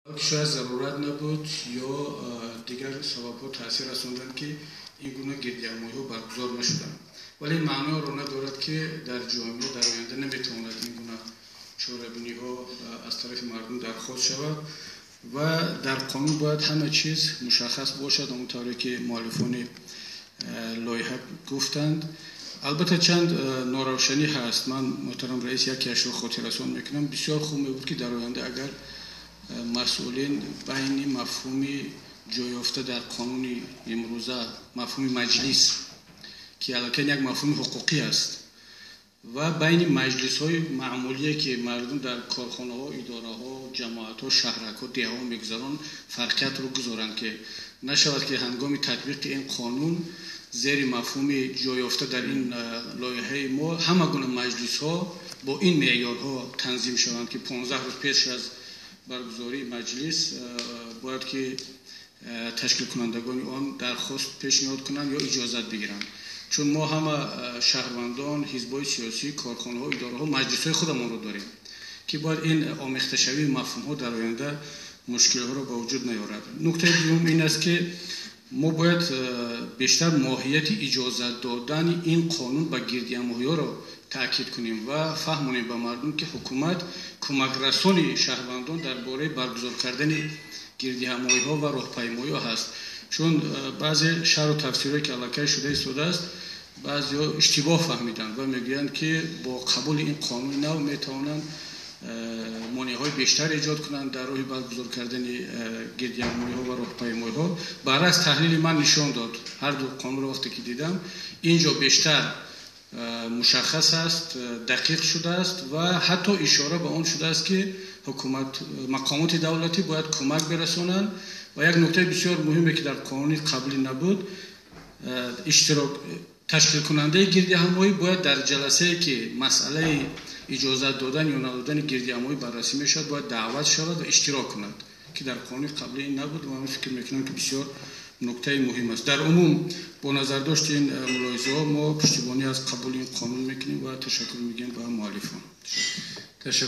شاید ضرورت نبود یا دیگر سبب‌ها تاثیر رساندند که این گونه گردیامویی‌ها برگزار نشدند، ولی معنی رو ندارد که در جامعه در آینده نمیتواند این گونه شورابینی‌ها از طرف مردم درخواست شود و در قانون باید همه چیز مشخص باشد. همونطوری که مؤلفان لایحه گفتند. البته چند ناروشنی هست. من محترم رئیس یکیش رو خاطررسانی میکنم. بسیار خوب میبود که در آینده اگر مسئولین بین مفهومی جای یافته در قانون امروزه مفهوم مجلس که البته یک مفهوم حقوقی است و بین مجلس های معمولی که مردم در کارخانه ها، اداره ها، جماعت ها، شهرک ها، دیه ها میگذارن فرقیت رو گذارن که نشود که هنگام تطبیق این قانون زیر مفهوم جای یافته در این لایحه ما همه گونه مجلس ها با این معیارها تنظیم شوند که 15 روز پیش از برگزاری مجلس باید که تشکیل کنندگان آن درخواست پیشنهاد کنند یا اجازت بگیرند، چون ما همه شهروندان، حزب‌های سیاسی، کارخانه‌ها، اداره‌ها، مجلس‌های خودمون رو داریم که باید این آمیخته شوی مفهوم‌ها در آینده مشکل‌ها رو به وجود نیارد. نکته دوم این است که ما باید بیشتر ماهیت اجازت دادن این قانون به گردیامویی‌ها رو تاکید کنیم و فهمونیم به مردم که حکومت کمک رسان شهروندان درباره برگزار کردن گردیامویی‌ها و راهپیمایی‌ها هست، چون بعضی شرح و تفسیرهایی که علاقه شده ایستاده است بعضی‌ها اشتباه فهمیدند و میگویند که با قبول این قانون نو میتوانند مانع‌های بیشتر ایجاد کنند در راه برگزار کردن گردیامویی‌ها و راهپیمایی‌ها. برعکس تحلیل من نشان داد، هر دو قانون رو وقتی که دیدم اینجا بیشتر مشخص است، دقیق شده است و حتی اشاره به آن شده است که حکومت مقامات دولتی باید کمک برسانند و یک نکته بسیار مهمی که در قانون قبلی نبود، اشتراک تشکیل کننده گردیامویی باید در جلسه که مسئله اجازت دادن یا ندادن گردیامویی بررسی میشد باید دعوت شود و اشتراک کند که در قانون قبلی نبود و من فکر میکنم که بسیار نکته مهم است. در عموم با نظر داشت این ملاحظه ها ما پشتیبانی از قبول این قانون میکنیم و تشکر میگیم به مؤلفان. تشکر.